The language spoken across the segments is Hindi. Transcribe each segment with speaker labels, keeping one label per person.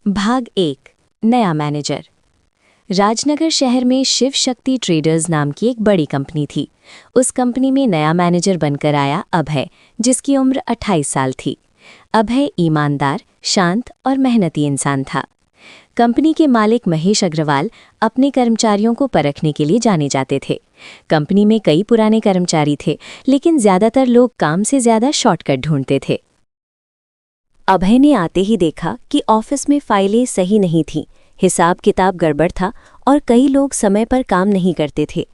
Speaker 1: भाग 1 नया मैनेजर। राजनगर शहर में शिव शक्ति ट्रेडर्स नाम की एक बड़ी कंपनी थी। उस कंपनी में नया मैनेजर बनकर आया अभय, जिसकी उम्र 28 साल थी। अभय ईमानदार, शांत और मेहनती इंसान था। कंपनी के मालिक महेश अग्रवाल अपने कर्मचारियों को परखने के लिए जाने जाते थे। कंपनी में कई पुराने कर्मचारी थे, लेकिन ज्यादातर लोग काम से ज्यादा शॉर्टकट ढूंढते थे। अभय ने आते ही देखा कि ऑफिस में फाइलें सही नहीं थीं, हिसाब किताब गड़बड़ था और कई लोग समय पर काम नहीं करते थे।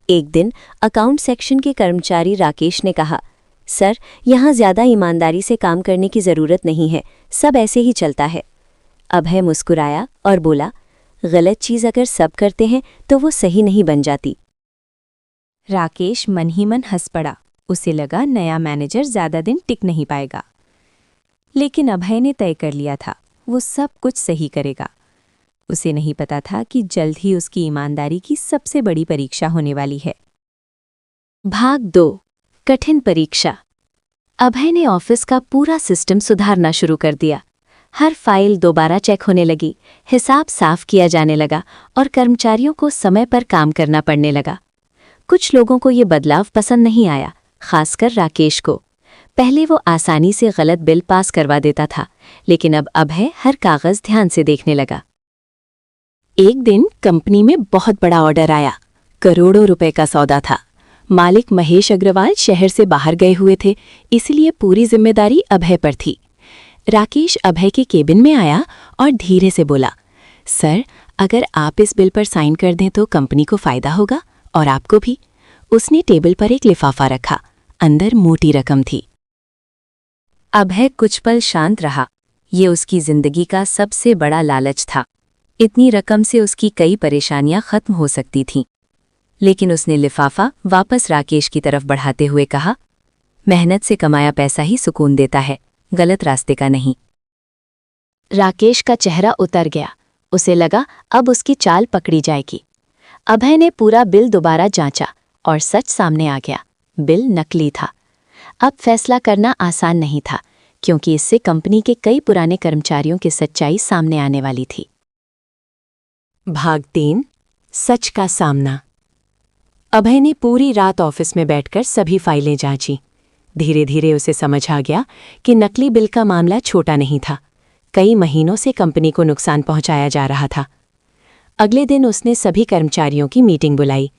Speaker 1: एक दिन अकाउंट सेक्शन के कर्मचारी राकेश ने कहा, सर, यहाँ ज़्यादा ईमानदारी से काम करने की ज़रूरत नहीं है, सब ऐसे ही चलता है। अभय मुस्कुराया और बोला, गलत चीज़ अगर सब करते हैं तो वो सही नहीं बन जाती। राकेश मन ही मन हंस पड़ा। उसे लगा नया मैनेजर ज़्यादा दिन टिक नहीं पाएगा। लेकिन अभय ने तय कर लिया था, वो सब कुछ सही करेगा। उसे नहीं पता था कि जल्द ही उसकी ईमानदारी की सबसे बड़ी परीक्षा होने वाली है। भाग 2 कठिन परीक्षा। अभय ने ऑफिस का पूरा सिस्टम सुधारना शुरू कर दिया। हर फाइल दोबारा चेक होने लगी, हिसाब साफ किया जाने लगा और कर्मचारियों को समय पर काम करना पड़ने लगा। कुछ लोगों को ये बदलाव पसंद नहीं आया, खासकर राकेश को। पहले वो आसानी से गलत बिल पास करवा देता था, लेकिन अब अभय हर कागज ध्यान से देखने लगा। एक दिन कंपनी में बहुत बड़ा ऑर्डर आया। करोड़ों रुपए का सौदा था। मालिक महेश अग्रवाल शहर से बाहर गए हुए थे, इसलिए पूरी जिम्मेदारी अभय पर थी। राकेश अभय के केबिन में आया और धीरे से बोला, सर, अगर आप इस बिल पर साइन कर दें तो कंपनी को फायदा होगा और आपको भी। उसने टेबल पर एक लिफाफा रखा, अंदर मोटी रकम थी। अभय कुछ पल शांत रहा। ये उसकी जिंदगी का सबसे बड़ा लालच था। इतनी रकम से उसकी कई परेशानियां खत्म हो सकती थीं। लेकिन उसने लिफाफा वापस राकेश की तरफ बढ़ाते हुए कहा, मेहनत से कमाया पैसा ही सुकून देता है, गलत रास्ते का नहीं। राकेश का चेहरा उतर गया। उसे लगा अब उसकी चाल पकड़ी जाएगी। अभय ने पूरा बिल दोबारा जांचा और सच सामने आ गया। बिल नकली था। अब फैसला करना आसान नहीं था, क्योंकि इससे कंपनी के कई पुराने कर्मचारियों की सच्चाई सामने आने वाली थी। भाग 3 सच का सामना। अभय ने पूरी रात ऑफिस में बैठकर सभी फाइलें जांची। धीरे धीरे उसे समझ आ गया कि नकली बिल का मामला छोटा नहीं था। कई महीनों से कंपनी को नुकसान पहुंचाया जा रहा था। अगले दिन उसने सभी कर्मचारियों की मीटिंग बुलाई।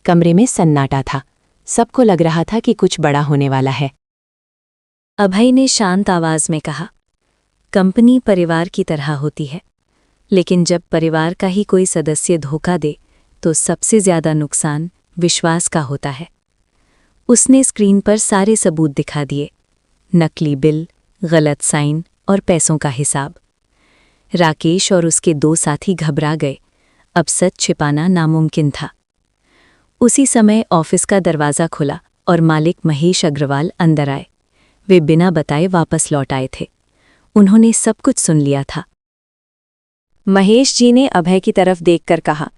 Speaker 1: कमरे में सन्नाटा था। सबको लग रहा था कि कुछ बड़ा होने वाला है। अभय ने शांत आवाज में कहा, कंपनी परिवार की तरह होती है, लेकिन जब परिवार का ही कोई सदस्य धोखा दे तो सबसे ज्यादा नुकसान विश्वास का होता है। उसने स्क्रीन पर सारे सबूत दिखा दिए, नकली बिल, गलत साइन और पैसों का हिसाब। राकेश और उसके 2 साथी घबरा गए। अब सच छिपाना नामुमकिन था। उसी समय ऑफिस का दरवाज़ा खुला और मालिक महेश अग्रवाल अंदर आए। वे बिना बताए वापस लौट आए थे। उन्होंने सब कुछ सुन लिया था। महेश जी ने अभय की तरफ देखकर कहा,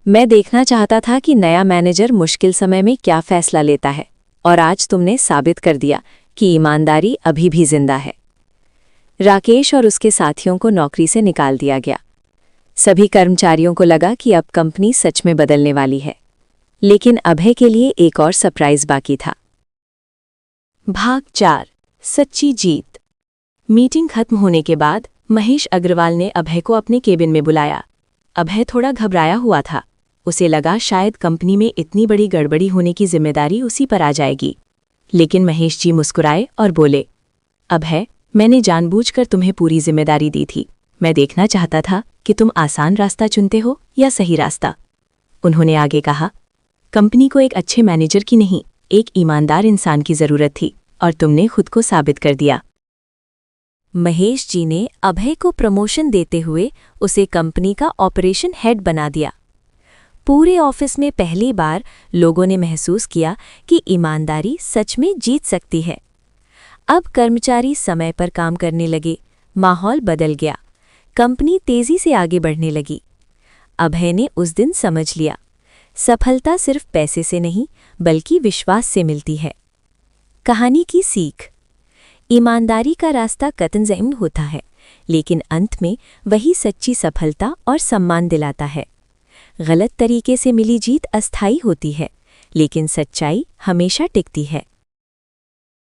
Speaker 1: मैं देखना चाहता था कि नया मैनेजर मुश्किल समय में क्या फैसला लेता है, और आज तुमने साबित कर दिया कि ईमानदारी अभी भी जिंदा है। राकेश और उसके साथियों को नौकरी से निकाल दिया गया। सभी कर्मचारियों को लगा कि अब कंपनी सच में बदलने वाली है। लेकिन अभय के लिए एक और सरप्राइज बाकी था। भाग 4 सच्ची जीत। मीटिंग खत्म होने के बाद महेश अग्रवाल ने अभय को अपने केबिन में बुलाया। अभय थोड़ा घबराया हुआ था। उसे लगा शायद कंपनी में इतनी बड़ी गड़बड़ी होने की जिम्मेदारी उसी पर आ जाएगी। लेकिन महेश जी मुस्कुराए और बोले, अभय, मैंने जानबूझकर तुम्हें पूरी जिम्मेदारी दी थी। मैं देखना चाहता था कि तुम आसान रास्ता चुनते हो या सही रास्ता। उन्होंने आगे कहा, कंपनी को एक अच्छे मैनेजर की नहीं, एक ईमानदार इंसान की जरूरत थी और तुमने खुद को साबित कर दिया। महेश जी ने अभय को प्रमोशन देते हुए उसे कंपनी का ऑपरेशन हेड बना दिया। पूरे ऑफिस में पहली बार लोगों ने महसूस किया कि ईमानदारी सच में जीत सकती है। अब कर्मचारी समय पर काम करने लगे, माहौल बदल गया, कंपनी तेजी से आगे बढ़ने लगी। अभय ने उस दिन समझ लिया, सफलता सिर्फ पैसे से नहीं बल्कि विश्वास से मिलती है। कहानी की सीख। ईमानदारी का रास्ता कतई होता है, लेकिन अंत में वही सच्ची सफलता और सम्मान दिलाता है। गलत तरीके से मिली जीत अस्थायी होती है, लेकिन सच्चाई हमेशा टिकती है।